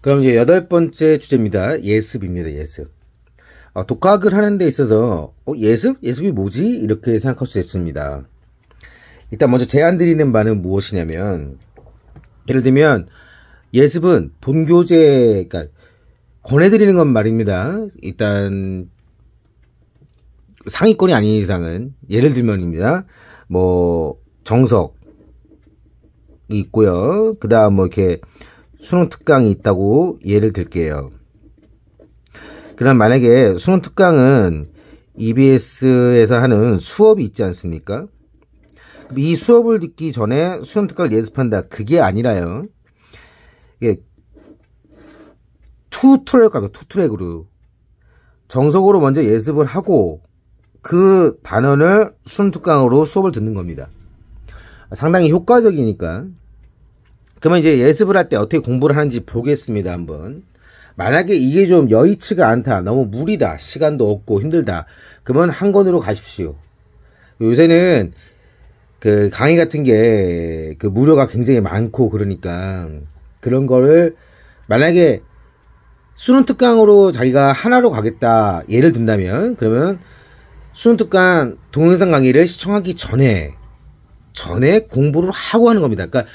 그럼 이제 여덟 번째 주제입니다. 예습입니다. 예습. 독학을 하는 데 있어서 예습? 예습이 뭐지? 이렇게 생각할 수 있습니다. 일단 먼저 제안 드리는 바는 무엇이냐면, 예를 들면 예습은 본교재, 그러니까 권해드리는 건 말입니다. 일단 상위권이 아닌 이상은, 예를 들면입니다. 뭐 정석이 있고요. 그 다음 뭐 이렇게 수능 특강이 있다고 예를 들게요. 그럼 만약에 수능 특강은 EBS에서 하는 수업이 있지 않습니까? 이 수업을 듣기 전에 수능 특강을 예습한다. 그게 아니라요. 이게 투트랙으로 정석으로 먼저 예습을 하고 그 단원을 수능 특강으로 수업을 듣는 겁니다. 상당히 효과적이니까. 그러면 이제 예습을 할 때 어떻게 공부를 하는지 보겠습니다. 한번. 만약에 이게 좀 여의치가 않다, 너무 무리다, 시간도 없고 힘들다, 그러면 한 권으로 가십시오. 요새는 그 강의 같은 게 그 무료가 굉장히 많고 그러니까 그런 거를, 만약에 수능 특강으로 자기가 하나로 가겠다 예를 든다면, 그러면 수능 특강 동영상 강의를 시청하기 전에 공부를 하고 하는 겁니다. 그러니까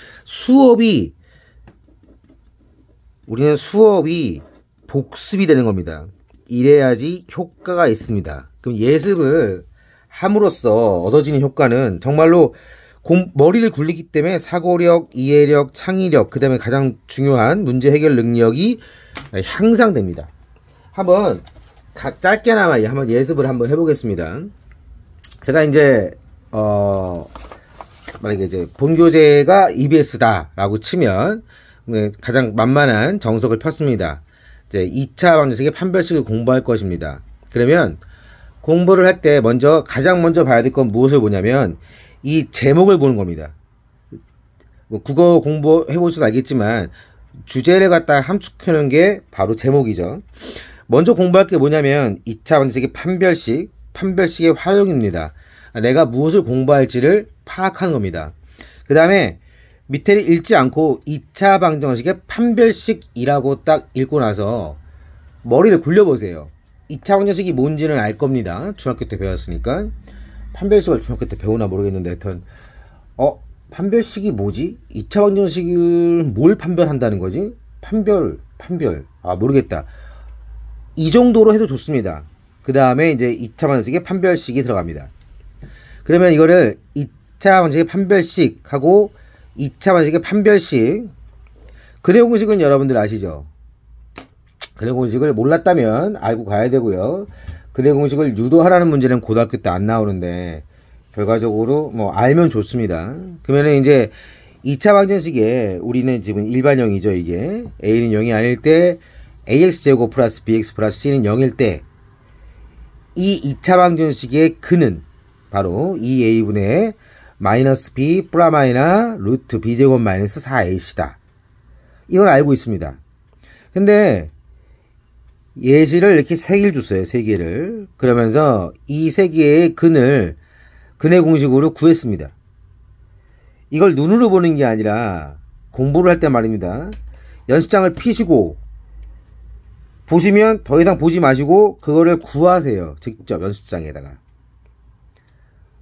우리는 수업이 복습이 되는 겁니다. 이래야지 효과가 있습니다. 그럼 예습을 함으로써 얻어지는 효과는 정말로 머리를 굴리기 때문에 사고력, 이해력, 창의력, 그 다음에 가장 중요한 문제 해결 능력이 향상됩니다. 한번 짧게나마 한번 예습을 한번 해보겠습니다. 제가 이제 만약에 이제 본교재가 EBS다라고 치면 가장 만만한 정석을 폈습니다. 이제 2차 방정식의 판별식을 공부할 것입니다. 그러면 공부를 할 때 가장 먼저 봐야 될 건 무엇을 보냐면 이 제목을 보는 겁니다. 뭐 국어 공부해 보셔서 알겠지만 주제를 갖다 함축하는 게 바로 제목이죠. 먼저 공부할 게 뭐냐면 2차 방정식의 판별식의 활용입니다. 내가 무엇을 공부할지를 파악하는 겁니다. 그 다음에 밑에를 읽지 않고 2차 방정식의 판별식이라고 딱 읽고 나서 머리를 굴려보세요. 2차 방정식이 뭔지는 알 겁니다. 중학교 때 배웠으니까. 판별식을 중학교 때 배우나 모르겠는데 하여튼 판별식이 뭐지? 2차 방정식을 뭘 판별한다는 거지? 판별 모르겠다. 이 정도로 해도 좋습니다. 그 다음에 이제 2차 방정식의 판별식이 들어갑니다. 그러면 이거를 2차 방정식의 판별식하고 2차 방정식의 판별식, 근해 공식은 여러분들 아시죠? 근해 공식을 몰랐다면 알고 가야 되고요. 근해 공식을 유도하라는 문제는 고등학교 때 안 나오는데 결과적으로 뭐 알면 좋습니다. 그러면은 이제 2차 방정식에 우리는 지금 일반형이죠. 이게 a는 0이 아닐 때 ax제곱 플러스 bx 플러스 c는 0일 때 이 2차 방정식의 근은 바로 2a분의 마이너스 b 플라마이나 루트 b제곱 마이너스 4ac다. 이걸 알고 있습니다. 근데 예시를 이렇게 3개를 줬어요. 3개를. 그러면서 이 3개의 근의 공식으로 구했습니다. 이걸 눈으로 보는 게 아니라 공부를 할 때 말입니다. 연습장을 피시고 보시면 더 이상 보지 마시고 그거를 구하세요. 직접 연습장에다가.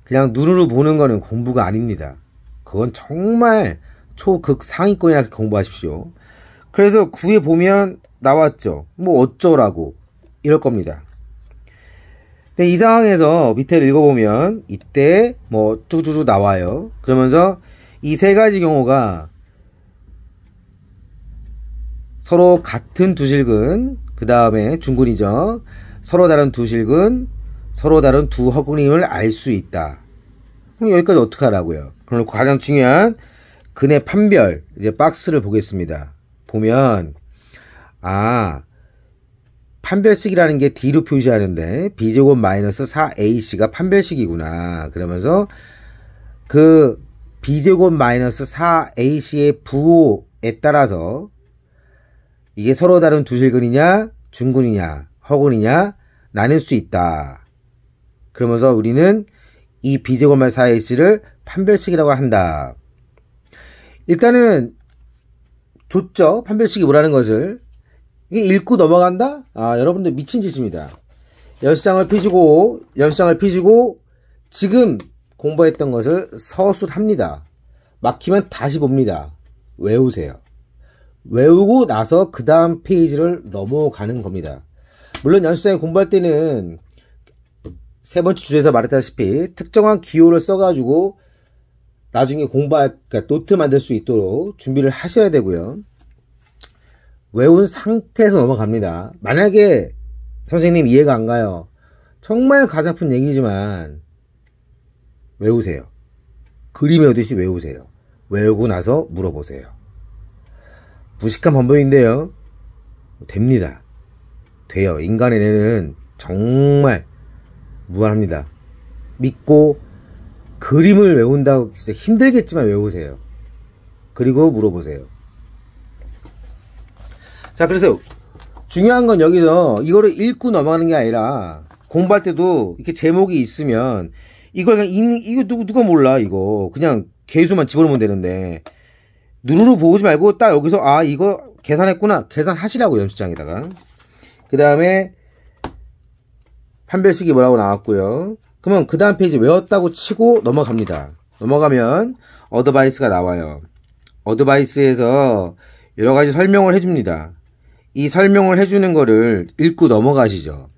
그냥 눈으로 보는 거는 공부가 아닙니다. 그건 정말 초극 상위권이나 공부하십시오. 그래서 구해보면 나왔죠. 뭐 어쩌라고 이럴 겁니다. 근데 이 상황에서 밑에를 읽어보면 이때 뭐 뚜두두 나와요. 그러면서 이 세 가지 경우가 서로 같은 두실근, 그 다음에 중근이죠. 서로 다른 두실근, 서로 다른 두 허근임을 알 수 있다. 그럼 여기까지 어떻게 하라고요? 그럼 가장 중요한 근의 판별, 이제 박스를 보겠습니다. 보면 판별식이라는 게 D로 표시하는데 B제곱 마이너스 4AC가 판별식이구나. 그러면서 그 B제곱 마이너스 4AC의 부호에 따라서 이게 서로 다른 두실근이냐, 중근이냐, 허근이냐 나눌 수 있다. 그러면서 우리는 이 B제곱 마이너스 4AC를 판별식이라고 한다. 일단은 줬죠. 판별식이 뭐라는 것을. 이게 읽고 넘어간다? 아, 여러분들 미친 짓입니다. 연습장을 피시고, 지금 공부했던 것을 서술합니다. 막히면 다시 봅니다. 외우세요. 외우고 나서 그 다음 페이지를 넘어가는 겁니다. 물론 연습장에 공부할 때는 세 번째 주제에서 말했다시피 특정한 기호를 써가지고 나중에 그러니까 노트 만들 수 있도록 준비를 하셔야 되고요. 외운 상태에서 넘어갑니다. 만약에 선생님 이해가 안 가요. 정말 가장 아픈 얘기지만 외우세요. 그림 외우듯이 외우세요. 외우고 나서 물어보세요. 무식한 방법인데요. 됩니다. 돼요. 인간의 뇌는 정말 무한합니다. 믿고 그림을 외운다고 진짜 힘들겠지만 외우세요. 그리고 물어보세요. 자, 그래서 중요한 건 여기서 이거를 읽고 넘어가는 게 아니라 공부할 때도 이렇게 제목이 있으면 이걸 그냥 이거 누가 몰라 이거 그냥 개수만 집어넣으면 되는데 눈으로 보지 말고 딱 여기서 아 이거 계산했구나 계산하시라고 연습장에다가. 그 다음에 판별식이 뭐라고 나왔고요. 그러면 그 다음 페이지 외웠다고 치고 넘어갑니다. 넘어가면 어드바이스가 나와요. 어드바이스에서 여러가지 설명을 해줍니다. 이 설명을 해주는 거를 읽고 넘어가시죠.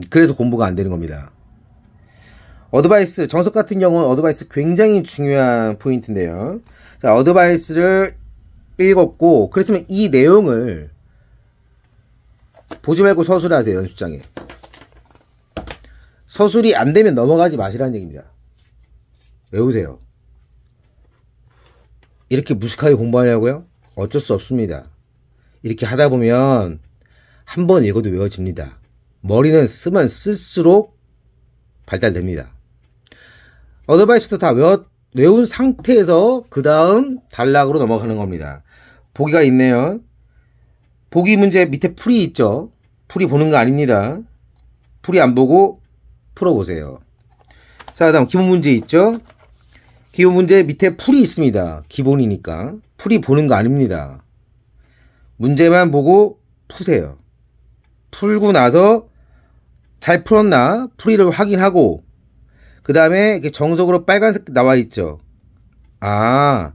그래서 공부가 안 되는 겁니다. 어드바이스, 정석 같은 경우는 어드바이스 굉장히 중요한 포인트인데요. 자, 어드바이스를 읽었고, 그렇지만 이 내용을 보지 말고 서술하세요, 연습장에. 서술이 안 되면 넘어가지 마시라는 얘기입니다. 외우세요. 이렇게 무식하게 공부하냐고요? 어쩔 수 없습니다. 이렇게 하다 보면 한 번 읽어도 외워집니다. 머리는 쓰면 쓸수록 발달됩니다. 어드바이스도 다 외운 상태에서 그 다음 단락으로 넘어가는 겁니다. 보기가 있네요. 보기 문제 밑에 풀이 있죠. 풀이 보는 거 아닙니다. 풀이 안 보고 풀어보세요. 자, 그 다음 기본 문제 있죠. 기본 문제 밑에 풀이 있습니다. 기본이니까 풀이 보는 거 아닙니다. 문제만 보고 푸세요. 풀고 나서 잘 풀었나 풀이를 확인하고 그 다음에 이렇게 정석으로 빨간색 나와 있죠. 아,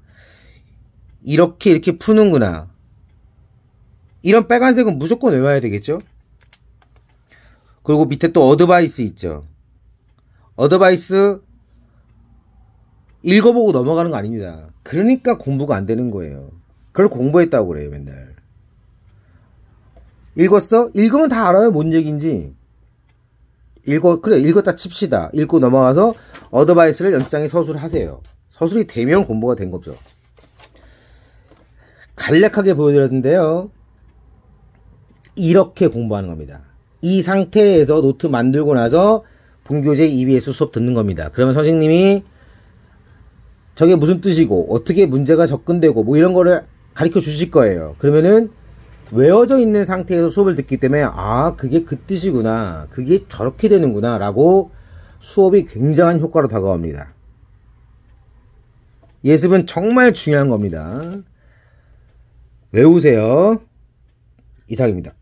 이렇게 푸는구나. 이런 빨간색은 무조건 외워야 되겠죠. 그리고 밑에 또 어드바이스 있죠. 어드바이스 읽어보고 넘어가는 거 아닙니다. 그러니까 공부가 안 되는 거예요. 그걸 공부했다고 그래요 맨날. 읽었어? 읽으면 다 알아요 뭔 얘기인지. 그래 읽었다 칩시다. 읽고 넘어가서 어드바이스를 연습장에 서술하세요. 서술이 되면 공부가 된 거죠. 간략하게 보여드렸는데요. 이렇게 공부하는 겁니다. 이 상태에서 노트 만들고 나서 본교재 EBS 수업 듣는 겁니다. 그러면 선생님이 저게 무슨 뜻이고 어떻게 문제가 접근되고 뭐 이런 거를 가르쳐 주실 거예요. 그러면은 외워져 있는 상태에서 수업을 듣기 때문에 아 그게 그 뜻이구나 그게 저렇게 되는구나 라고 수업이 굉장한 효과로 다가옵니다. 예습은 정말 중요한 겁니다. 외우세요. 이상입니다.